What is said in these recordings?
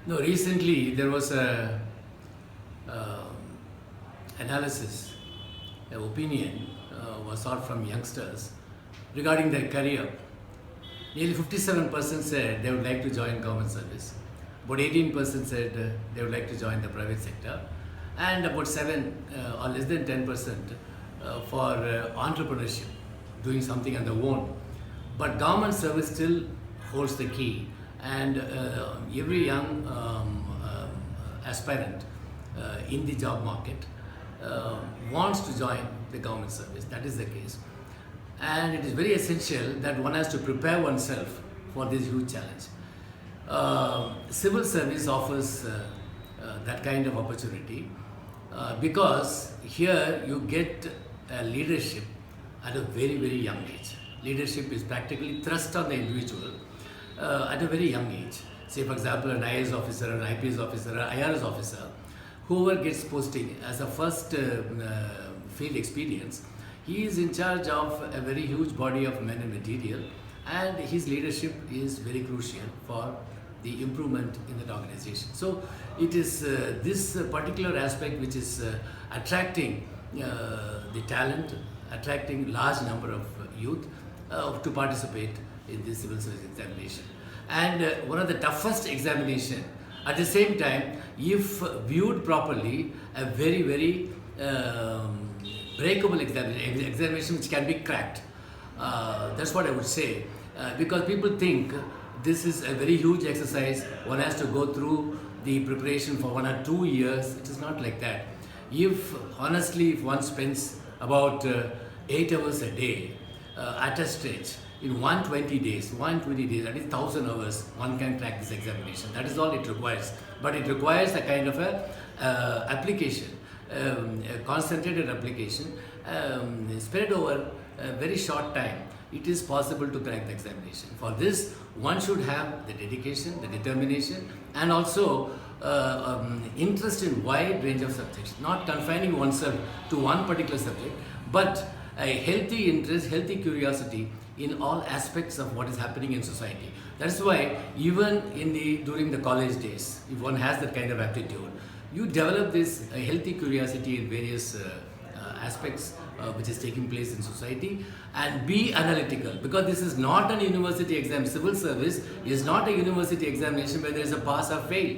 No, recently there was a uh, analysis, an opinion was sought from youngsters regarding their career. Nearly 57% said they would like to join government service. About 18% said they would like to join the private sector, and about 7 or less than 10% for entrepreneurship, doing something on their own. But government service still holds the key, and every young aspirant in the job market wants to join the government service. That is the case. And it is very essential that one has to prepare oneself for this huge challenge. Civil service offers that kind of opportunity because here you get leadership at a very, very young age. Leadership is practically thrust on the individual at a very young age. Say, for example, an IAS officer, an IPS officer, an IRS officer, whoever gets posting as a first field experience, he is in charge of a very huge body of men and material, and his leadership is very crucial for the improvement in that organization. So it is this particular aspect which is attracting the talent, attracting large number of youth to participate in this civil service examination. And one of the toughest examination, at the same time, if viewed properly, a very, very breakable examination which can be cracked. That's what I would say, because people think this is a very huge exercise, one has to go through the preparation for 1 or 2 years. It is not like that. If honestly, if one spends about 8 hours a day at a stretch, in 120 days, that is 1000 hours, one can crack this examination. That is all it requires. But it requires a kind of a application, a concentrated application, spread over a very short time. It is possible to crack the examination. For this, one should have the dedication, the determination, and also interest in wide range of subjects, not confining oneself to one particular subject, but a healthy interest, healthy curiosity in all aspects of what is happening in society. That's why even during the college days, if one has that kind of aptitude, you develop this healthy curiosity in various aspects which is taking place in society, and be analytical, because this is not an university exam. Civil service is not a university examination where there is a pass or fail.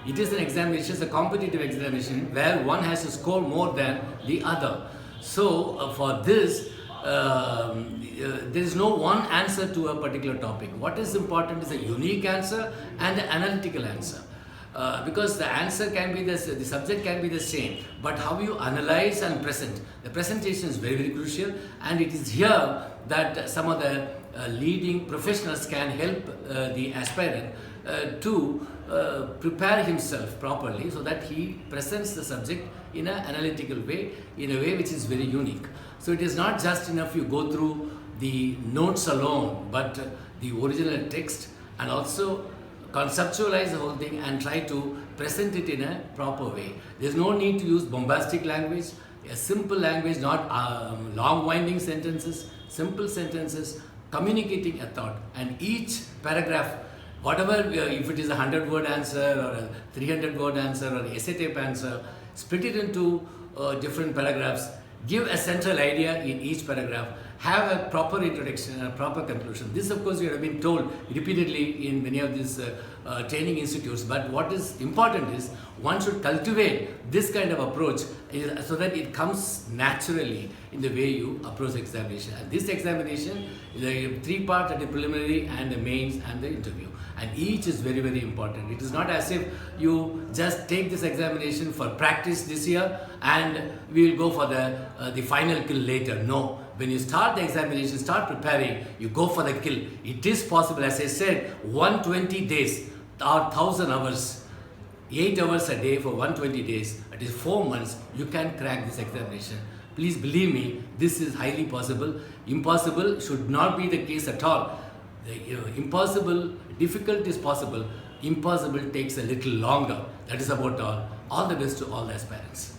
It is an examination, it's a competitive examination where one has to score more than the other. So for this, there is no one answer to a particular topic. What is important is a unique answer and the analytical answer. Because the answer can be the subject can be the same, but how you analyze and present, the presentation is very, very crucial, and it is here that some of the leading professionals can help the aspirant to prepare himself properly so that he presents the subject in an analytical way, in a way which is very unique. So it is not just enough you go through the notes alone, but the original text, and also conceptualize the whole thing and try to present it in a proper way. There's no need to use bombastic language, a simple language, not long winding sentences, simple sentences, communicating a thought. And each paragraph, whatever, if it is a 100-word answer or a 300-word answer or an essay type answer, split it into different paragraphs, give a central idea in each paragraph, have a proper introduction and a proper conclusion. This, of course, you have been told repeatedly in many of these training institutes, but what is important is one should cultivate this kind of approach so that it comes naturally in the way you approach the examination. And this examination is a 3-part, the preliminary and the mains and the interview. And each is very, very important. It is not as if you just take this examination for practice this year and we will go for the final kill later. No. When you start the examination, start preparing, you go for the kill. It is possible, as I said, 120 days or 1000 hours, 8 hours a day for 120 days, that is 4 months, you can crack this examination. Please believe me, this is highly possible. Impossible should not be the case at all. Impossible, difficult is possible. Impossible takes a little longer. That is about all. All the best to all the aspirants.